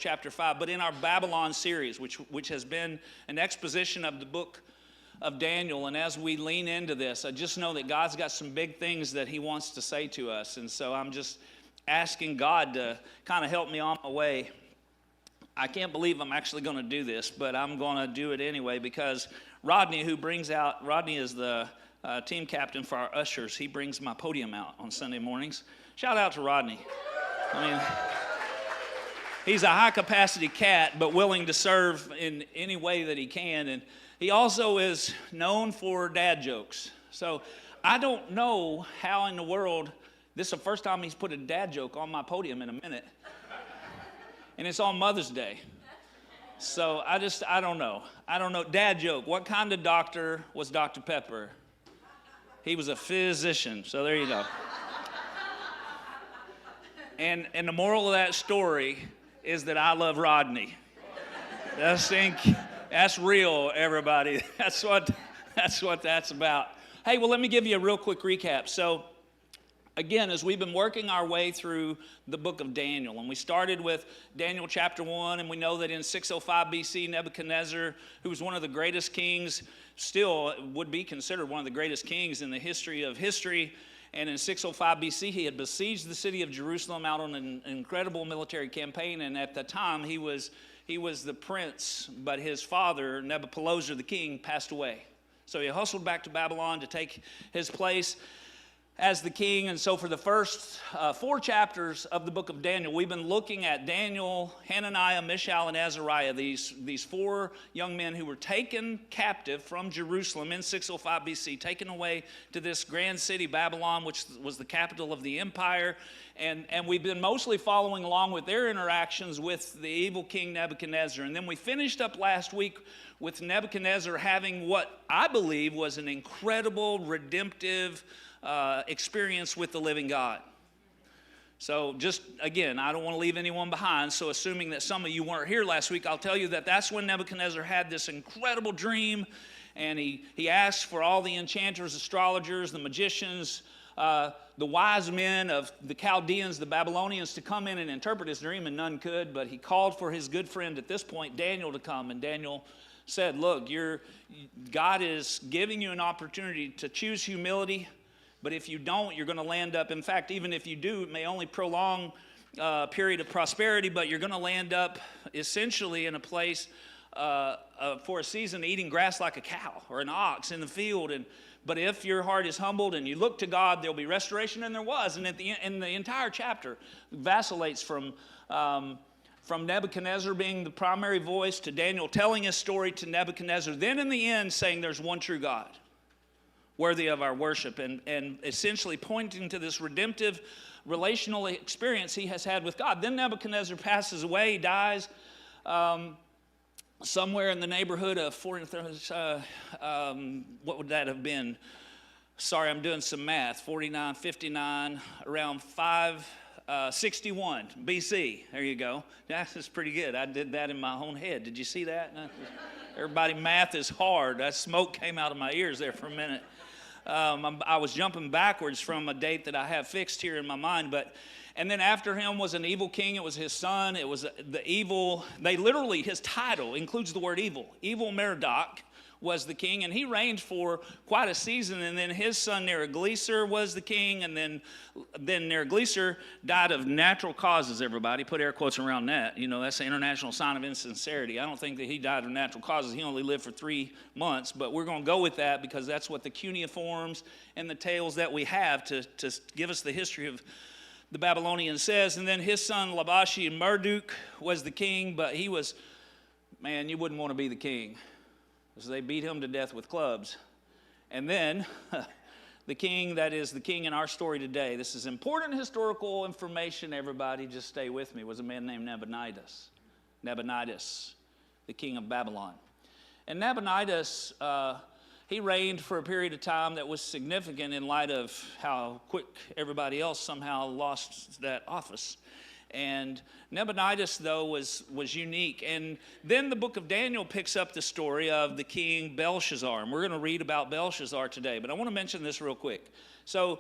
chapter 5, but in our Babylon series, which has been an exposition of the book of Daniel. And as we lean into this, I just know that God's got some big things that he wants to say to us. And so I'm just asking God to kind of help me on my way. I can't believe I'm actually going to do this, but I'm going to do it anyway because Rodney is the team captain for our ushers. He brings my podium out on Sunday mornings. Shout out to Rodney. I mean, he's a high-capacity cat, but willing to serve in any way that he can. And he also is known for dad jokes. So I don't know how in the world, this is the first time he's put a dad joke on my podium in a minute. And it's on Mother's Day. So I don't know. I don't know. Dad joke. What kind of doctor was Dr. Pepper? He was a physician. So there you go. And the moral of that story is that I love Rodney. That's real, everybody. That's what that's about. Hey, well, let me give you a real quick recap. So, again, as we've been working our way through the book of Daniel, and we started with Daniel chapter 1, and we know that in 605 BC, Nebuchadnezzar, who was one of the greatest kings, still would be considered one of the greatest kings in the history of history. And in 605 BC, he had besieged the city of Jerusalem out on an incredible military campaign. And at the time, he was the prince, but his father, Nebuchadnezzar the king, passed away. So he hustled back to Babylon to take his place as the king. And so for the first 4 chapters of the book of Daniel, we've been looking at Daniel, Hananiah, Mishael, and Azariah, these 4 young men who were taken captive from Jerusalem in 605 BC, taken away to this grand city, Babylon, which was the capital of the empire. And we've been mostly following along with their interactions with the evil king Nebuchadnezzar. And then we finished up last week with Nebuchadnezzar having what I believe was an incredible redemptive experience with the living God. So just, again, I don't want to leave anyone behind. So assuming that some of you weren't here last week, I'll tell you that that's when Nebuchadnezzar had this incredible dream. And he asked for all the enchanters, astrologers, the magicians, the wise men of the Chaldeans, the Babylonians, to come in and interpret his dream, and none could. But he called for his good friend at this point, Daniel, to come. And Daniel said, look, God is giving you an opportunity to choose humility. But if you don't, you're going to land up, in fact, even if you do, it may only prolong a period of prosperity, but you're going to land up essentially in a place for a season eating grass like a cow or an ox in the field. But if your heart is humbled and you look to God, there'll be restoration, and there was. And in the entire chapter vacillates from Nebuchadnezzar being the primary voice to Daniel telling his story to Nebuchadnezzar, then in the end saying there's one true God worthy of our worship, and essentially pointing to this redemptive relational experience he has had with God. Then Nebuchadnezzar passes away, dies somewhere in the neighborhood of what would that have been? Sorry, I'm doing some math. 49, 59, around 561 BC. There you go. That's pretty good. I did that in my own head. Did you see that? Everybody, math is hard. That smoke came out of my ears there for a minute. I was jumping backwards from a date that I have fixed here in my mind, and then after him was an evil king. It was his son. It was the evil. His title includes the word evil. Evil Merodach was the king, and he reigned for quite a season. And then his son Nebuchadnezzar was the king, and then Nebuchadnezzar died of natural causes. Everybody put air quotes around that. You know, that's an international sign of insincerity. I don't think that he died of natural causes. He only lived for 3 months, but we're going to go with that because that's what the cuneiforms and the tales that we have to give us the history of the Babylonians says. And then his son Labashi Marduk was the king, but he was, man, you wouldn't want to be the king. So they beat him to death with clubs. And then the king that is the king in our story today, this is important historical information, everybody, just stay with me, was a man named Nabonidus, the king of Babylon. And Nabonidus, he reigned for a period of time that was significant in light of how quick everybody else somehow lost that office. And Nabonidus, though, was unique. And then the book of Daniel picks up the story of the king Belshazzar. And we're going to read about Belshazzar today. But I want to mention this real quick. So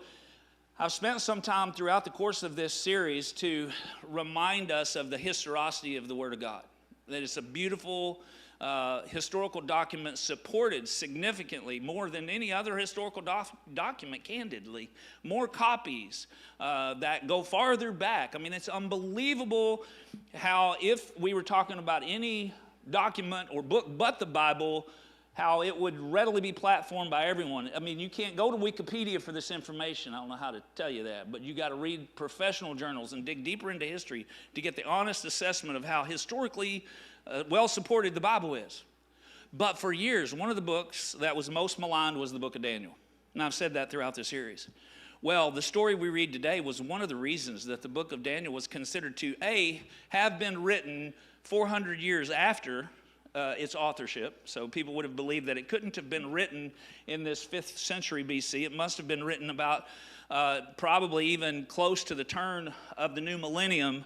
I've spent some time throughout the course of this series to remind us of the historicity of the Word of God. That it's a beautiful historical document supported significantly more than any other historical document, candidly. More copies that go farther back. I mean, it's unbelievable how if we were talking about any document or book but the Bible, how it would readily be platformed by everyone. I mean, you can't go to Wikipedia for this information. I don't know how to tell you that, but you got to read professional journals and dig deeper into history to get the honest assessment of how historically well supported the Bible is. But for years, one of the books that was most maligned was the book of Daniel. And I've said that throughout the series. Well, the story we read today was one of the reasons that the book of Daniel was considered to, have been written 400 years after its authorship. So people would have believed that it couldn't have been written in this 5th century BC. It must have been written about probably even close to the turn of the new millennium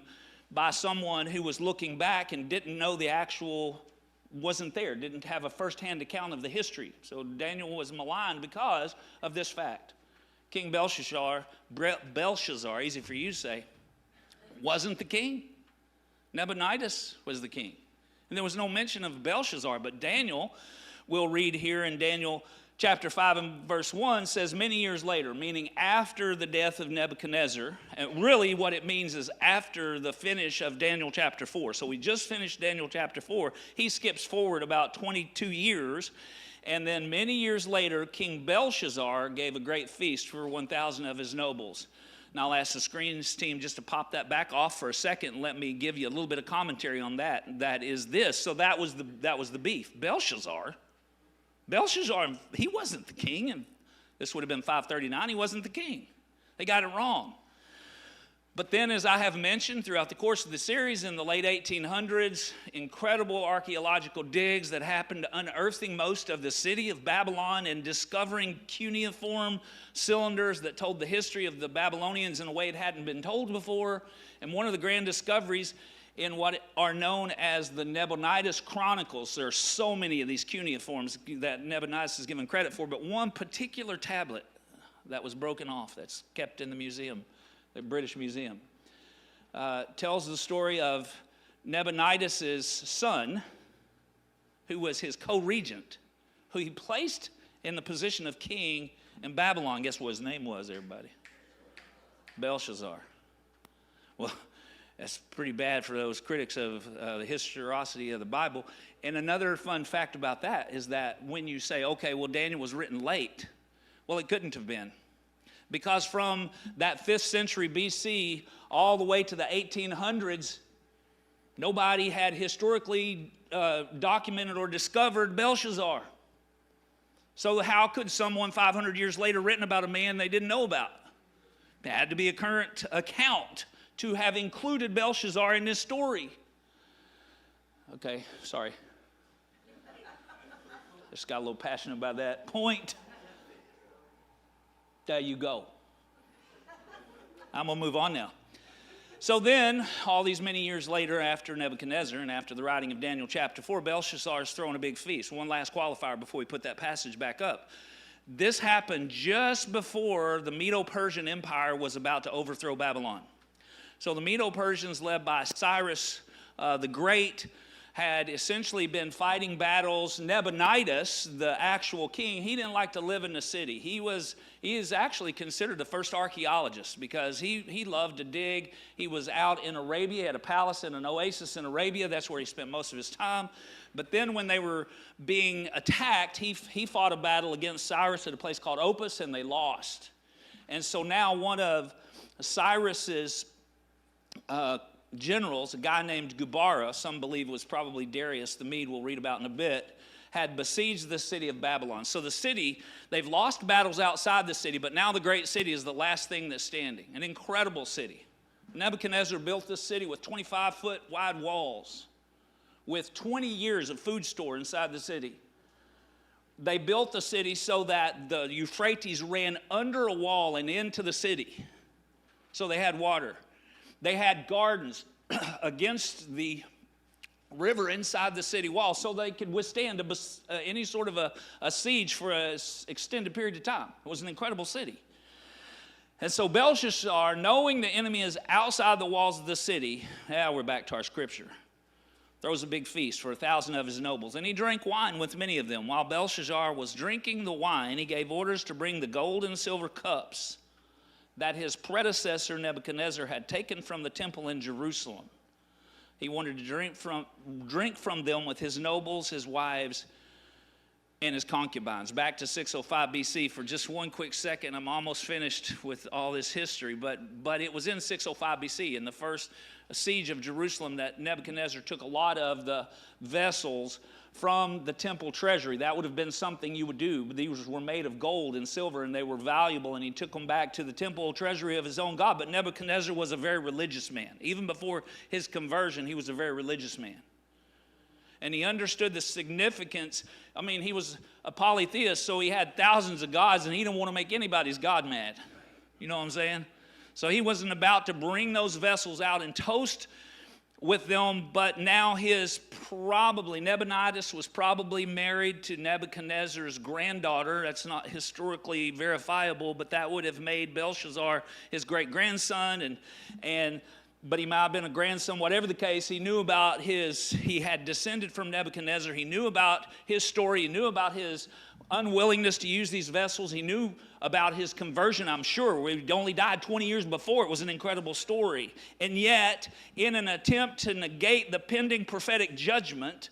by someone who was looking back and didn't know the actual, wasn't there, didn't have a firsthand account of the history. So Daniel was maligned because of this fact. King Belshazzar, easy for you to say, wasn't the king. Nebuchadnezzar was the king. And there was no mention of Belshazzar, but Daniel, we'll read here in Daniel chapter 5 and verse 1, says many years later, meaning after the death of Nebuchadnezzar. And really what it means is after the finish of Daniel chapter 4. So we just finished Daniel chapter 4. He skips forward about 22 years. And then many years later, King Belshazzar gave a great feast for 1,000 of his nobles. Now I'll ask the screens team just to pop that back off for a second and let me give you a little bit of commentary on that. That is this. So that was the beef. Belshazzar, he wasn't the king, and this would have been 539. He wasn't the king. They got it wrong. But then, as I have mentioned throughout the course of the series, in the late 1800s, incredible archaeological digs that happened, unearthing most of the city of Babylon and discovering cuneiform cylinders that told the history of the Babylonians in a way it hadn't been told before. And one of the grand discoveries in what are known as the Nebuchadnezzar Chronicles. There are so many of these cuneiforms that Nebuchadnezzar is given credit for, but one particular tablet that was broken off that's kept in the museum, the British Museum, tells the story of Nebuchadnezzar's son, who was his co-regent, who he placed in the position of king in Babylon. Guess what his name was, everybody? Belshazzar. Well, that's pretty bad for those critics of the historicity of the Bible. And another fun fact about that is that when you say, okay, well, Daniel was written late, well, it couldn't have been. Because from that 5th century BC all the way to the 1800s, nobody had historically documented or discovered Belshazzar. So how could someone 500 years later written about a man they didn't know about? It had to be a current account to have included Belshazzar in this story. Okay, sorry. Just got a little passionate about that point. There you go. I'm going to move on now. So then, all these many years later, after Nebuchadnezzar and after the writing of Daniel chapter 4, Belshazzar is throwing a big feast. One last qualifier before we put that passage back up. This happened just before the Medo-Persian Empire was about to overthrow Babylon. So the Medo-Persians, led by Cyrus the Great, had essentially been fighting battles. Nebuchadnezzar, the actual king, he didn't like to live in the city. He is actually considered the first archaeologist because he loved to dig. He was out in Arabia, he had a palace in an oasis in Arabia. That's where he spent most of his time. But then when they were being attacked, he fought a battle against Cyrus at a place called Opus, and they lost. And so now one of Cyrus's generals, a guy named Gubara, some believe was probably Darius the Mede, we'll read about in a bit, had besieged the city of Babylon. So the city, they've lost battles outside the city, but now the great city is the last thing that's standing. An incredible city. Nebuchadnezzar built this city with 25-foot wide walls, with 20 years of food store inside the city. They built the city so that the Euphrates ran under a wall and into the city. So they had water. They had gardens against the river inside the city wall so they could withstand any sort of a siege for an extended period of time. It was an incredible city. And so Belshazzar, knowing the enemy is outside the walls of the city, we're back to our scripture, throws a big feast for 1,000 of his nobles. And he drank wine with many of them. While Belshazzar was drinking the wine, he gave orders to bring the gold and silver cups that his predecessor Nebuchadnezzar had taken from the temple in Jerusalem. He wanted to drink from them with his nobles, his wives, and his concubines. Back to 605 BC for just one quick second. I'm almost finished with all this history, but it was in 605 BC, in the first siege of Jerusalem, that Nebuchadnezzar took a lot of the vessels from the temple treasury. That would have been something you would do. These were made of gold and silver, and they were valuable, and he took them back to the temple treasury of his own God. But Nebuchadnezzar was a very religious man. Even before his conversion, he was a very religious man. And he understood the significance. I mean, he was a polytheist, so he had thousands of gods, and he didn't want to make anybody's God mad. You know what I'm saying? So he wasn't about to bring those vessels out and toast with them, but now Nebuchadnezzar was probably married to Nebuchadnezzar's granddaughter. That's not historically verifiable, but that would have made Belshazzar his great-grandson, but he might have been a grandson. Whatever the case, he had descended from Nebuchadnezzar. He knew about his story. He knew about his unwillingness to use these vessels. He knew about his conversion, I'm sure. He only died 20 years before. It was an incredible story. And yet, in an attempt to negate the pending prophetic judgment,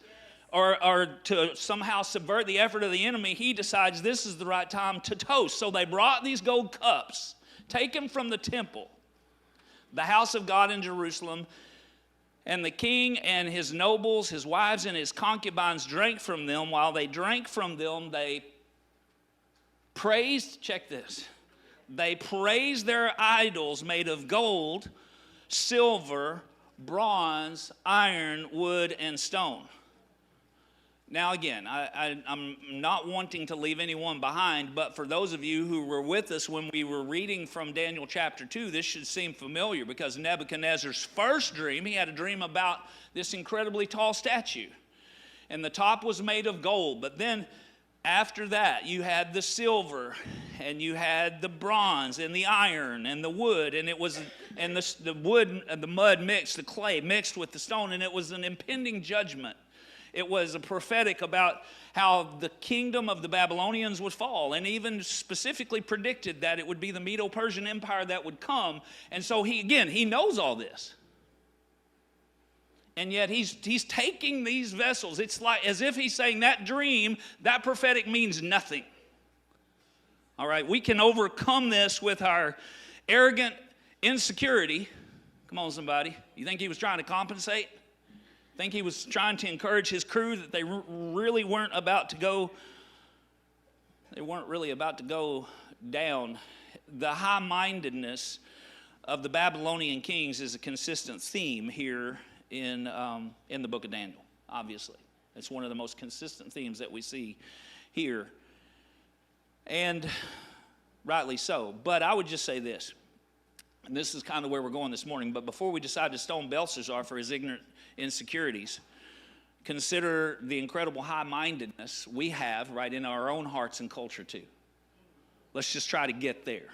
or to somehow subvert the effort of the enemy, he decides this is the right time to toast. So they brought these gold cups, taken from the temple, the house of God in Jerusalem, and the king and his nobles, his wives and his concubines drank from them. While they drank from them, they praised, check this, they praised their idols made of gold, silver, bronze, iron, wood, and stone. Now again, I'm not wanting to leave anyone behind, but for those of you who were with us when we were reading from Daniel chapter 2, this should seem familiar, because Nebuchadnezzar's first dream, he had a dream about this incredibly tall statue. And the top was made of gold, but then after that, you had the silver, and you had the bronze, and the iron, and the wood, and the wood and the mud mixed, the clay mixed with the stone, and it was an impending judgment. It was a prophetic about how the kingdom of the Babylonians would fall, and even specifically predicted that it would be the Medo-Persian Empire that would come. And so he knows all this. And yet he's taking these vessels. It's like as if he's saying that dream, that prophetic means nothing. All right, we can overcome this with our arrogant insecurity. Come on, somebody. You think he was trying to compensate? Think he was trying to encourage his crew that they really weren't about to go. They weren't really about to go down. The high-mindedness of the Babylonian kings is a consistent theme here in the book of Daniel. Obviously, it's one of the most consistent themes that we see here, and rightly so. But I would just say this, and this is kind of where we're going this morning. But before we decide to stone Belshazzar for his ignorant insecurities, consider the incredible high-mindedness we have right in our own hearts and culture too. Let's just try to get there.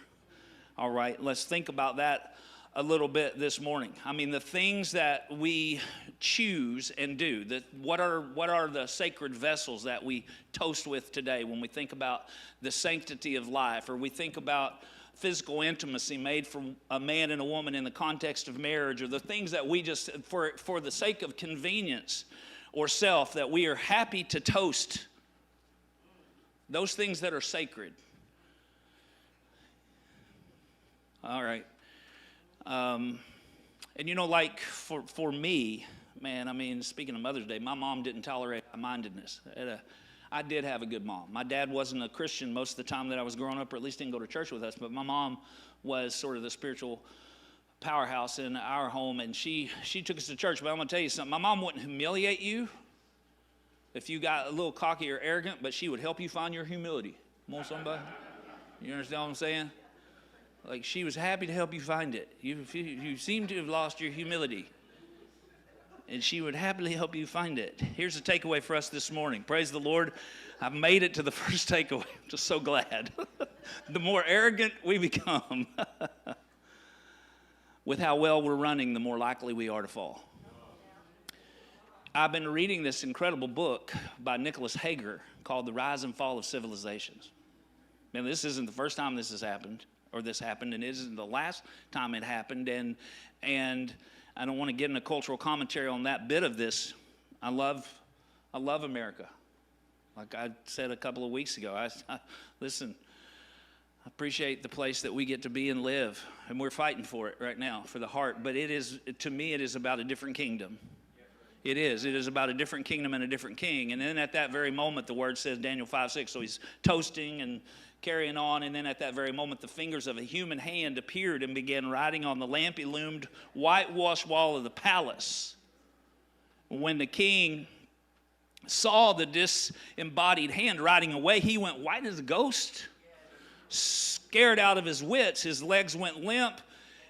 All right, let's think about that a little bit this morning. I mean, the things that we choose and do, what are the sacred vessels that we toast with today when we think about the sanctity of life, or we think about physical intimacy made from a man and a woman in the context of marriage, or the things that we just, for the sake of convenience or self, that we are happy to toast. Those things that are sacred. All right. And you know, like for me, man, I mean, speaking of Mother's Day, my mom didn't tolerate high-mindedness. I did have a good mom. My dad wasn't a Christian most of the time that I was growing up, or at least didn't go to church with us, but my mom was sort of the spiritual powerhouse in our home, and she took us to church. But I'm going to tell you something. My mom wouldn't humiliate you if you got a little cocky or arrogant, but she would help you find your humility. Come on, somebody. You understand what I'm saying? Like, she was happy to help you find it. You seem to have lost your humility. and she would happily help you find it. Here's the takeaway for us this morning. Praise the Lord. I've made it to the first takeaway. I'm just so glad. The more arrogant we become with how well we're running, the more likely we are to fall. I've been reading this incredible book by Nicholas Hager called The Rise and Fall of Civilizations. Now, this isn't the first time this happened, and it isn't the last time it happened, and I don't want to get into cultural commentary on that bit of this. I love America. Like I said a couple of weeks ago, listen, I appreciate the place that we get to be and live, and we're fighting for it right now, for the heart, but to me, it is about a different kingdom. It is about a different kingdom and a different king. And then at that very moment, the word says, Daniel 5:6, so he's toasting and carrying on, and then at that very moment, the fingers of a human hand appeared and began writing on the lamp-illumined whitewashed wall of the palace. When the king saw the disembodied hand writing away, he went white as a ghost, scared out of his wits. His legs went limp,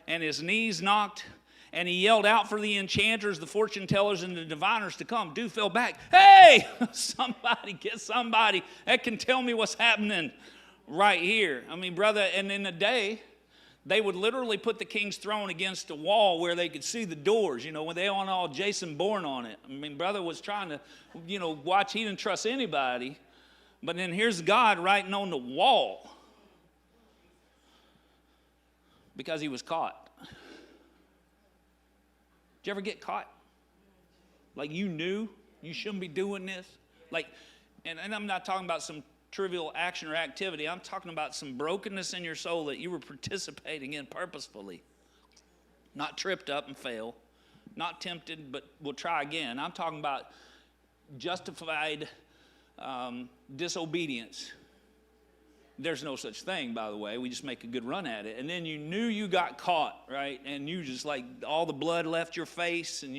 and his knees knocked, and he yelled out for the enchanters, the fortune tellers, and the diviners to come. Dude fell back. Hey, get somebody that can tell me what's happening right here. I mean, brother, and in the day, they would literally put the king's throne against a wall where they could see the doors, when they on all Jason Bourne on it. I mean, brother was trying to, watch. He didn't trust anybody. But then here's God writing on the wall because he was caught. Did you ever get caught? Like you knew you shouldn't be doing this? Like, and I'm not talking about some trivial action or activity. I'm talking about some brokenness in your soul that you were participating in purposefully. Not tripped up and fail. Not tempted, but we'll try again. I'm talking about justified disobedience. There's no such thing, by the way. We just make a good run at it. And then you knew you got caught, right? And you just all the blood left your face, and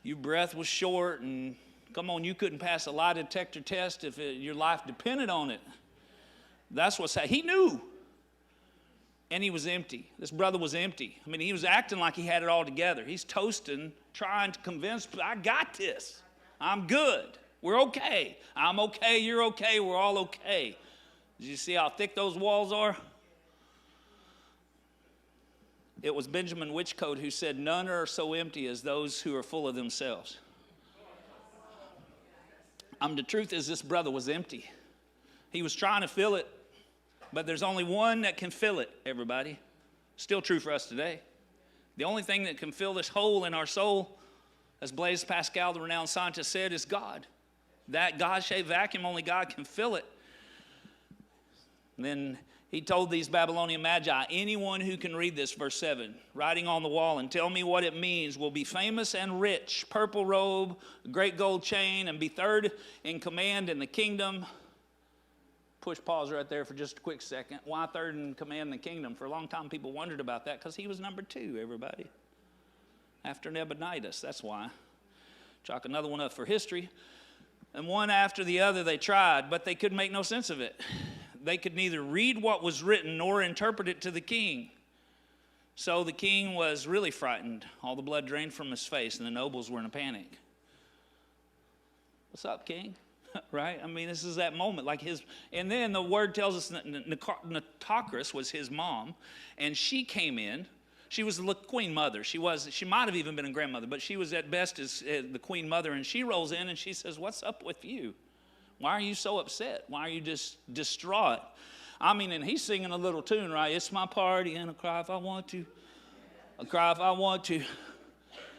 your breath was short, and come on, you couldn't pass a lie detector test if your life depended on it. That's what's happening. He knew. And he was empty. This brother was empty. I mean, he was acting like he had it all together. He's toasting, trying to convince, I got this. I'm good. We're okay. I'm okay. You're okay. We're all okay. Did you see how thick those walls are? It was Benjamin Whichcote who said, none are so empty as those who are full of themselves. The truth is this brother was empty. He was trying to fill it, but there's only one that can fill it, everybody. Still true for us today. The only thing that can fill this hole in our soul, as Blaise Pascal, the renowned scientist, said, is God. That God-shaped vacuum, only God can fill it. And then he told these Babylonian magi, anyone who can read this, verse 7, writing on the wall, and tell me what it means, will be famous and rich, purple robe, great gold chain, and be third in command in the kingdom. Push pause right there for just a quick second. Why third in command in the kingdom? For a long time, people wondered about that because he was number 2, everybody. After Nebuchadnezzar, that's why. Chalk another one up for history. And one after the other they tried, but they could make no sense of it. They could neither read what was written nor interpret it to the king. So the king was really frightened. All the blood drained from his face, and the nobles were in a panic. What's up, king? Right? I mean, this is that moment. And then the word tells us that Nitocris was his mom, and she came in. She was the queen mother. She might have even been a grandmother, but she was at best as the queen mother, and she rolls in and she says, what's up with you? Why are you so upset? Why are you just distraught? I mean, and he's singing a little tune, right? It's my party, and I'll cry if I want to. I'll cry if I want to.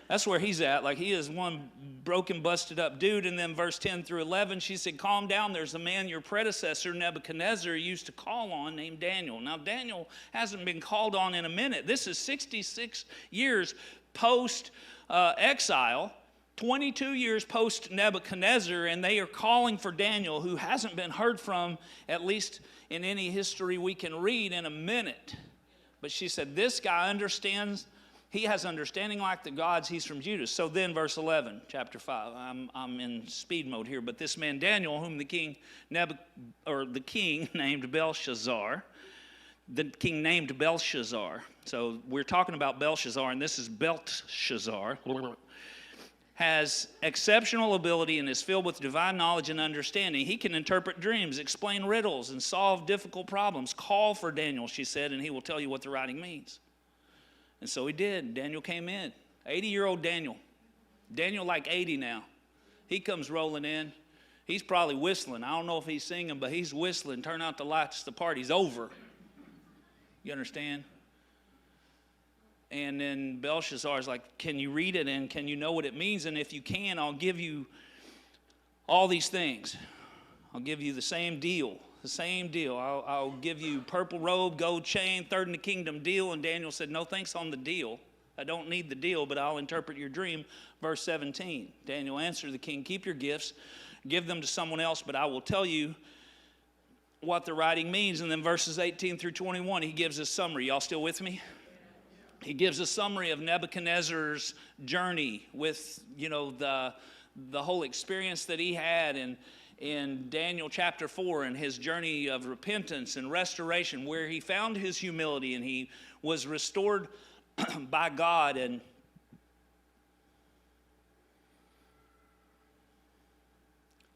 That's where he's at. Like he is one broken, busted up dude. And then verse 10 through 11, she said, calm down. There's a man your predecessor, Nebuchadnezzar, used to call on named Daniel. Now, Daniel hasn't been called on in a minute. This is 66 years post-exile. 22 years post-Nebuchadnezzar, and they are calling for Daniel, who hasn't been heard from, at least in any history we can read, in a minute. But she said, this guy understands, he has understanding like the gods, he's from Judah. So then verse 11, chapter 5, I'm in speed mode here, but this man Daniel, whom the king named Belshazzar, so we're talking about Belshazzar, and this is Belshazzar. has exceptional ability and is filled with divine knowledge and understanding. He can interpret dreams, explain riddles, and solve difficult problems. Call for Daniel, she said, and he will tell you what the writing means. And so he did. Daniel came in. 80-year-old Daniel. Daniel like 80 now. He comes rolling in. He's probably whistling. I don't know if he's singing, but he's whistling. Turn out the lights. The party's over. You understand? And then Belshazzar's like, can you read it and can you know what it means? And if you can, I'll give you all these things. I'll give you the same deal. The same deal. I'll give you purple robe, gold chain, third in the kingdom deal. And Daniel said, no thanks on the deal. I don't need the deal, but I'll interpret your dream. Verse 17. Daniel answered the king, keep your gifts, give them to someone else, but I will tell you what the writing means. And then verses 18 through 21, he gives a summary. Y'all still with me? He gives a summary of Nebuchadnezzar's journey with, the whole experience that he had in Daniel chapter 4 and his journey of repentance and restoration, where he found his humility and he was restored by God. And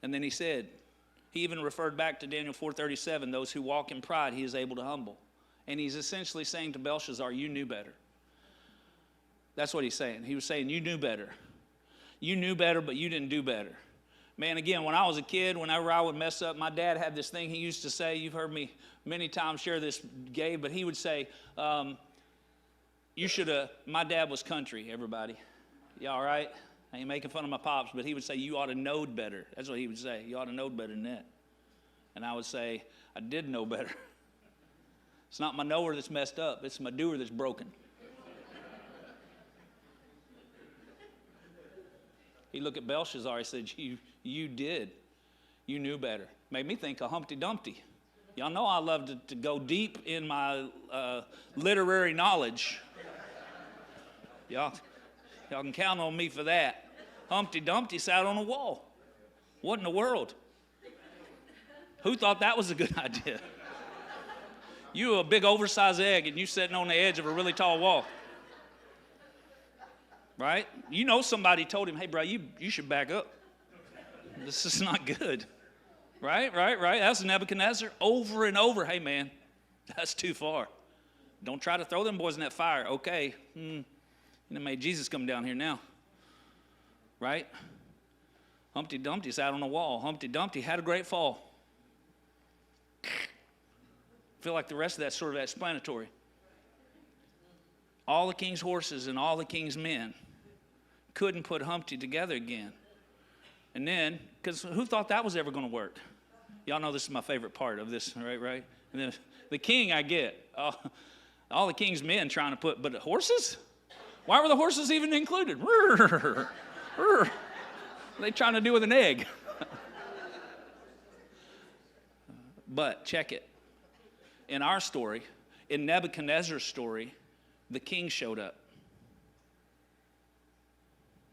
then he said, he even referred back to Daniel 4:37, those who walk in pride he is able to humble. And he's essentially saying to Belshazzar, you knew better. That's what he's saying. He was saying, you knew better. You knew better, but you didn't do better. Man, again, when I was a kid, whenever I would mess up, my dad had this thing he used to say. You've heard me many times share this, Gabe, but he would say, you should have, my dad was country, everybody. You all right? I ain't making fun of my pops, but he would say, you ought to knowed better. That's what he would say. You ought to knowed better than that. And I would say, I did know better. It's not my knower that's messed up. It's my doer that's broken. He looked at Belshazzar. He said, you did. You knew better. Made me think of Humpty Dumpty. Y'all know I love to go deep in my literary knowledge. Y'all can count on me for that. Humpty Dumpty sat on a wall. What in the world? Who thought that was a good idea? You a big oversized egg and you sitting on the edge of a really tall wall. Right? You know somebody told him, hey, bro, you should back up. This is not good. Right? That's Nebuchadnezzar over and over. Hey, man, that's too far. Don't try to throw them boys in that fire. Okay. Made Jesus come down here now. Right? Humpty Dumpty sat on a wall. Humpty Dumpty had a great fall. I feel like the rest of that's sort of explanatory. All the king's horses and all the king's men couldn't put Humpty together again. And then, because who thought that was ever going to work? Y'all know this is my favorite part of this, right? And then the king, I get. All the king's men trying to put, but the horses? Why were the horses even included? What are they trying to do with an egg? But check it. In our story, in Nebuchadnezzar's story, the king showed up.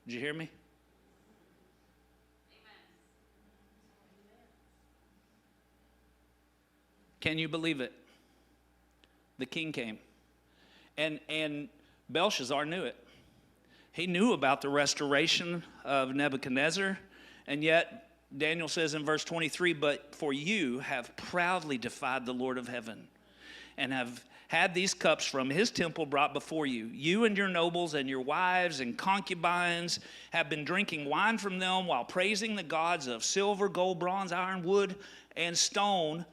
Did you hear me? Can you believe it? The king came. And Belshazzar knew it. He knew about the restoration of Nebuchadnezzar, and yet Daniel says in verse 23, but for you have proudly defied the Lord of heaven and have had these cups from his temple brought before you. You and your nobles and your wives and concubines have been drinking wine from them while praising the gods of silver, gold, bronze, iron, wood, and stone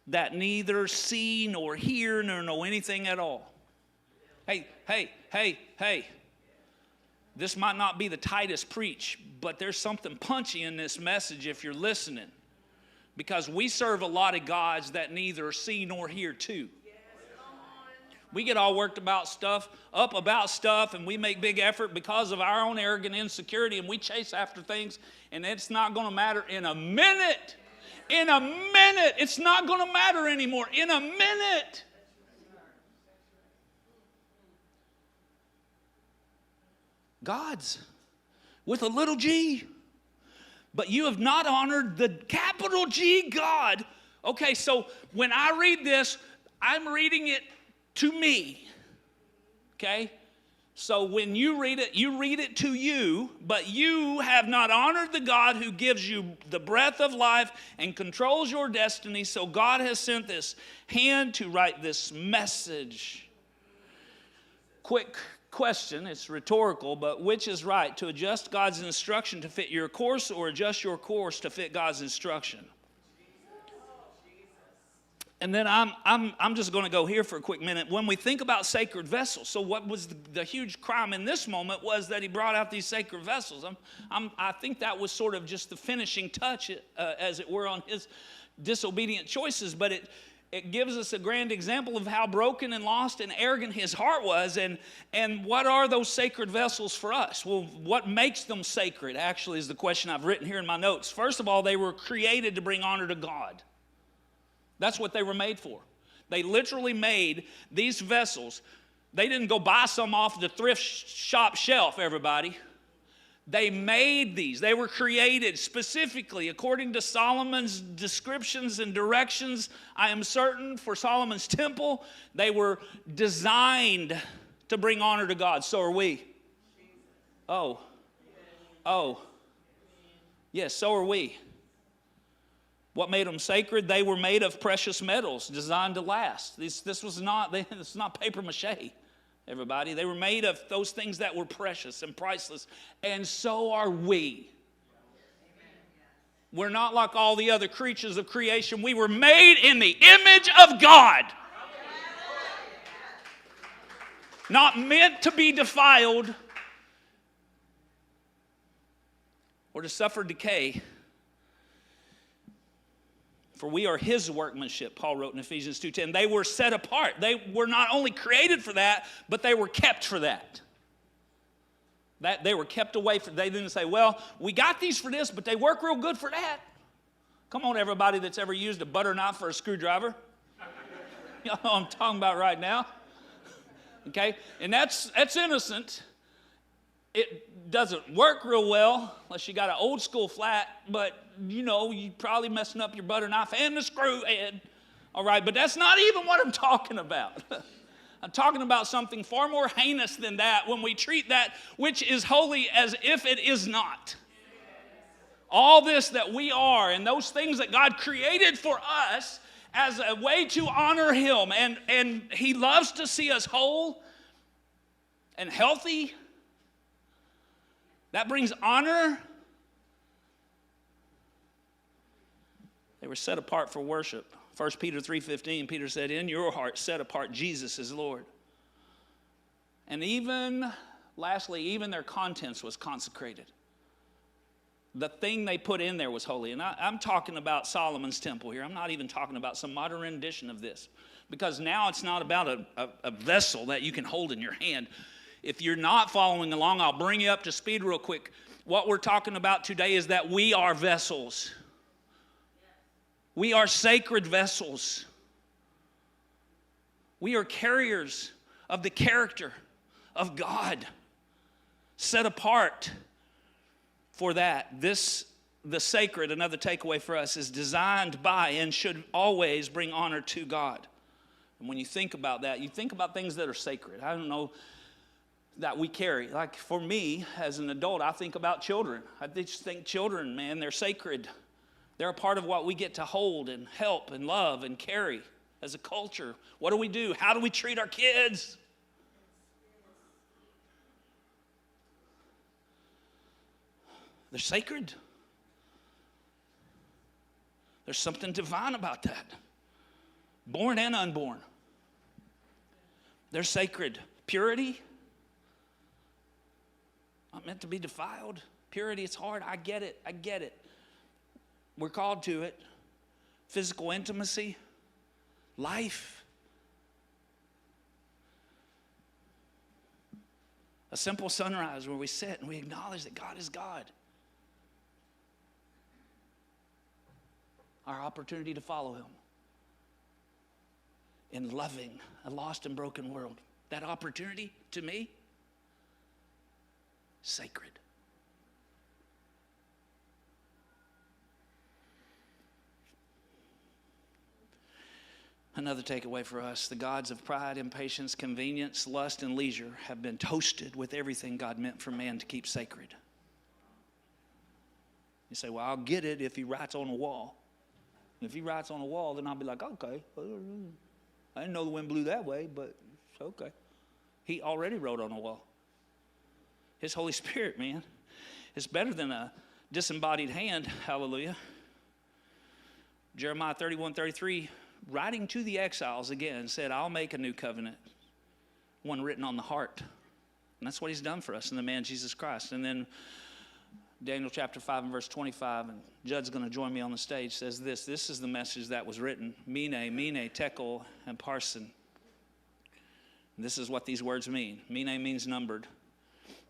that neither see nor hear nor know anything at all. Hey. This might not be the tightest preach, but there's something punchy in this message if you're listening. Because we serve a lot of gods that neither see nor hear too. We get all worked about stuff, and we make big effort because of our own arrogant insecurity, and we chase after things, and it's not going to matter in a minute. In a minute. It's not going to matter anymore. In a minute. Gods with a little g. But you have not honored the capital G God. Okay, so when I read this, I'm reading it to me. Okay? So when you read it to you, but you have not honored the God who gives you the breath of life and controls your destiny. So God has sent this hand to write this message. Quick question, it's rhetorical, but which is right? To adjust God's instruction to fit your course, or adjust your course to fit God's instruction? And then I'm just going to go here for a quick minute. When we think about sacred vessels, so what was the huge crime in this moment was that he brought out these sacred vessels. I think that was sort of just the finishing touch, as it were, on his disobedient choices. But it gives us a grand example of how broken and lost and arrogant his heart was. And what are those sacred vessels for us? Well, what makes them sacred actually is the question I've written here in my notes. First of all, they were created to bring honor to God. That's what they were made for. They literally made these vessels. They didn't go buy some off the thrift shop shelf, everybody. They made these. They were created specifically according to Solomon's descriptions and directions. I am certain for Solomon's temple, they were designed to bring honor to God. So are we. Oh. Yes, so are we. What made them sacred? They were made of precious metals designed to last. This is not paper mache, everybody. They were made of those things that were precious and priceless. And so are we. We're not like all the other creatures of creation. We were made in the image of God. Not meant to be defiled or to suffer decay. For we are his workmanship, Paul wrote in Ephesians 2:10. They were set apart. They were not only created for that, but they were kept for that. They were kept away from. They didn't say, well, we got these for this, but they work real good for that. Come on, everybody that's ever used a butter knife for a screwdriver. You know what I'm talking about right now. Okay? And that's innocent. It doesn't work real well unless you got an old school flat, but you probably messing up your butter knife and the screw head. All right, but that's not even what I'm talking about. I'm talking about something far more heinous than that when we treat that which is holy as if it is not. All this that we are and those things that God created for us as a way to honor him. And he loves to see us whole and healthy. That brings honor. They were set apart for worship. 1 Peter 3:15, Peter said, in your heart set apart Jesus as Lord. And lastly, even their contents was consecrated. The thing they put in there was holy. And I'm talking about Solomon's temple here. I'm not even talking about some modern rendition of this. Because now it's not about a vessel that you can hold in your hand. If you're not following along, I'll bring you up to speed real quick. What we're talking about today is that we are vessels. We are sacred vessels. We are carriers of the character of God, set apart for that. The sacred, another takeaway for us, is designed by and should always bring honor to God. And when you think about that, you think about things that are sacred. I don't know, that we carry. Like for me, as an adult, I think about children. I just think children, man, they're sacred. They're a part of what we get to hold and help and love and carry as a culture. What do we do? How do we treat our kids? They're sacred. There's something divine about that. Born and unborn. They're sacred. Purity. Not meant to be defiled. Purity, it's hard. I get it. We're called to it. Physical intimacy. Life. A simple sunrise where we sit and we acknowledge that God is God. Our opportunity to follow him in loving a lost and broken world. That opportunity, to me, sacred. Another takeaway for us: the gods of pride, impatience, convenience, lust, and leisure have been toasted with everything God meant for man to keep sacred. You say, well, I'll get it if he writes on a wall. If he writes on a wall, then I'll be like, okay. I didn't know the wind blew that way, but it's okay. He already wrote on a wall. His Holy Spirit, man, is better than a disembodied hand. Hallelujah. Jeremiah 31:33, writing to the exiles again, said, I'll make a new covenant, one written on the heart. And that's what he's done for us in the man Jesus Christ. And then Daniel chapter 5 and verse 25, and Judd's going to join me on the stage, says this is the message that was written: Mene, tekel, and parson. And this is what these words mean. Mene means numbered.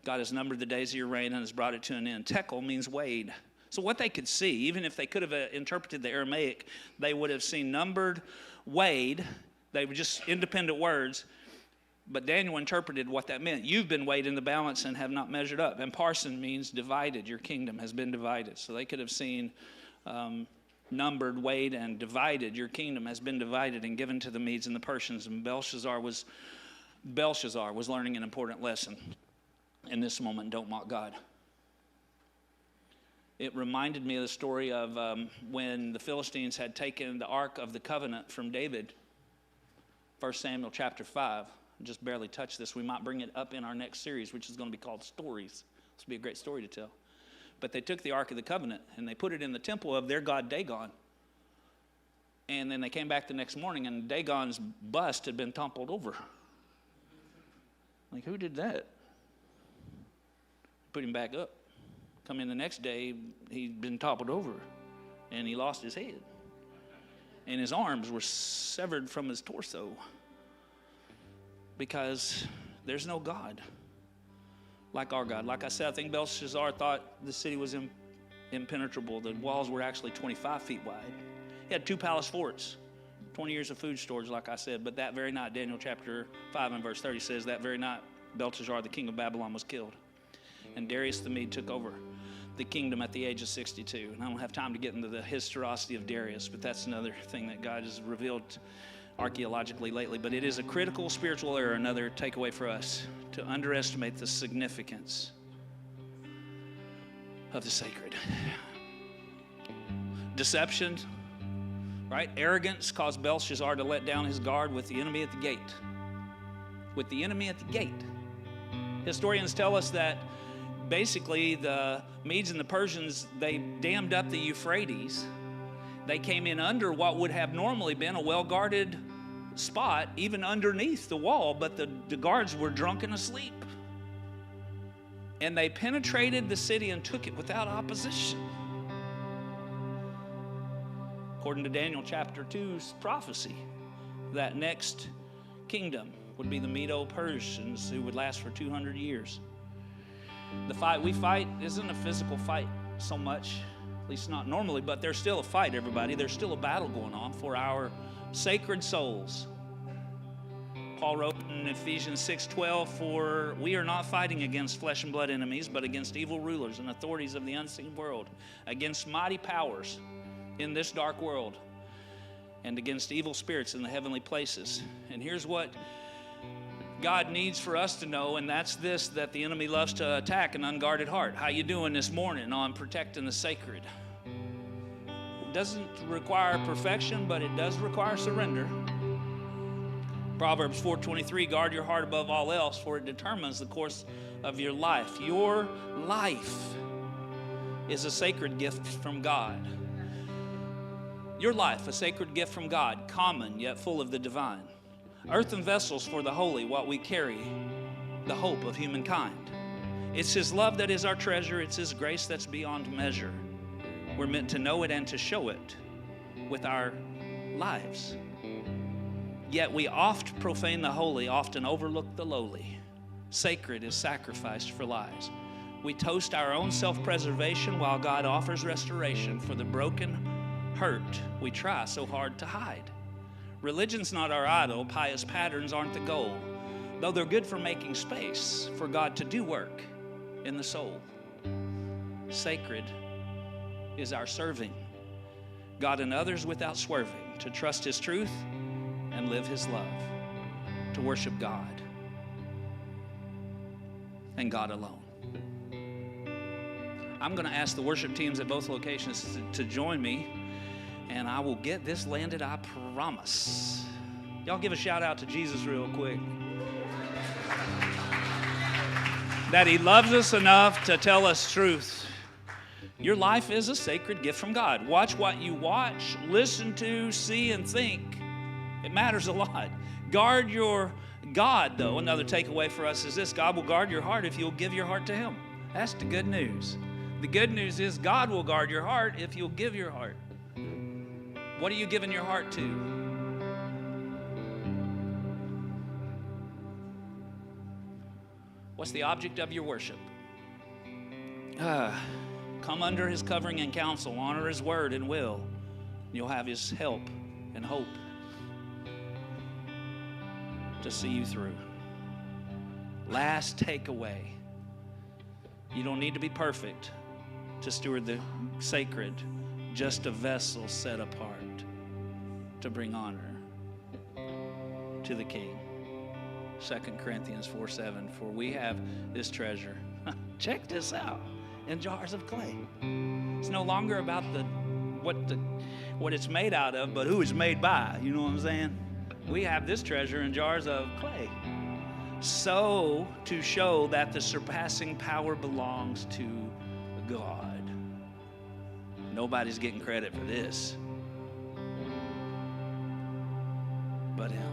God has numbered the days of your reign and has brought it to an end. Tekel means weighed. So what they could see, even if they could have interpreted the Aramaic, they would have seen numbered, weighed. They were just independent words. But Daniel interpreted what that meant. You've been weighed in the balance and have not measured up. And parson means divided. Your kingdom has been divided. So they could have seen numbered, weighed, and divided. Your kingdom has been divided and given to the Medes and the Persians. And Belshazzar was learning an important lesson in this moment. Don't mock God. It reminded me of the story of when the Philistines had taken the Ark of the Covenant from David. 1 Samuel chapter 5. Just barely touched this. We might bring it up in our next series, which is going to be called Stories. This will be a great story to tell. But they took the Ark of the Covenant and they put it in the temple of their god Dagon. And then they came back the next morning and Dagon's bust had been toppled over. Like, who did that? Put him back up. Come in the next day, he'd been toppled over and he lost his head. And his arms were severed from his torso. Because there's no God like our God. Like I said, I think Belshazzar thought the city was impenetrable. The walls were actually 25 feet wide. He had 2 palace forts, 20 years of food storage, like I said. But that very night, Daniel chapter 5 and verse 30 says, that very night, Belshazzar, the king of Babylon, was killed. And Darius the Mede took over the kingdom at the age of 62. And I don't have time to get into the historicity of Darius, but that's another thing that God has revealed archaeologically lately. But it is a critical spiritual error, another takeaway for us, to underestimate the significance of the sacred. Deception, right? Arrogance caused Belshazzar to let down his guard with the enemy at the gate. With the enemy at the gate. Historians tell us that basically the Medes and the Persians, they dammed up the Euphrates. They came in under what would have normally been a well-guarded spot, even underneath the wall, but the guards were drunk and asleep. And they penetrated the city and took it without opposition. According to Daniel chapter 2's prophecy, that next kingdom would be the Medo-Persians, who would last for 200 years. The fight we fight isn't a physical fight so much, at least not normally, but there's still a fight, everybody. There's still a battle going on for our sacred souls. Paul wrote in Ephesians 6:12, for we are not fighting against flesh and blood enemies, but against evil rulers and authorities of the unseen world, against mighty powers in this dark world, and against evil spirits in the heavenly places. And here's what God needs for us to know, and that's this, that the enemy loves to attack an unguarded heart. How you doing this morning on protecting the sacred? It doesn't require perfection, but it does require surrender. Proverbs 4:23, guard your heart above all else, for it determines the course of your life. Your life is a sacred gift from God. Your life, a sacred gift from God, common yet full of the divine. Earthen vessels for the holy, what we carry, the hope of humankind. It's His love that is our treasure. It's His grace that's beyond measure. We're meant to know it and to show it with our lives. Yet we oft profane the holy, often overlook the lowly. Sacred is sacrificed for lives. We toast our own self-preservation while God offers restoration for the broken, hurt we try so hard to hide. Religion's not our idol. Pious patterns aren't the goal, though they're good for making space for God to do work in the soul. Sacred is our serving God and others without swerving, to trust His truth and live his love, to worship God and God alone. I'm going to ask the worship teams at both locations to join me, and I will get this landed, I promise. Y'all give a shout out to Jesus real quick. That he loves us enough to tell us truth. Your life is a sacred gift from God. Watch what you watch, listen to, see, and think. It matters a lot. Guard your God, though. Another takeaway for us is this: God will guard your heart if you'll give your heart to him. That's the good news. The good news is God will guard your heart if you'll give your heart. What are you giving your heart to? What's the object of your worship? Come under his covering and counsel. Honor his word and will. You'll have his help and hope to see you through. Last takeaway. You don't need to be perfect to steward the sacred. Just a vessel set apart to bring honor to the King. 2 Corinthians 4:7, for we have this treasure. Check this out. In jars of clay. It's no longer about what it's made out of, but who it's made by. You know what I'm saying? We have this treasure in jars of clay. So to show that the surpassing power belongs to God. Nobody's getting credit for this but him.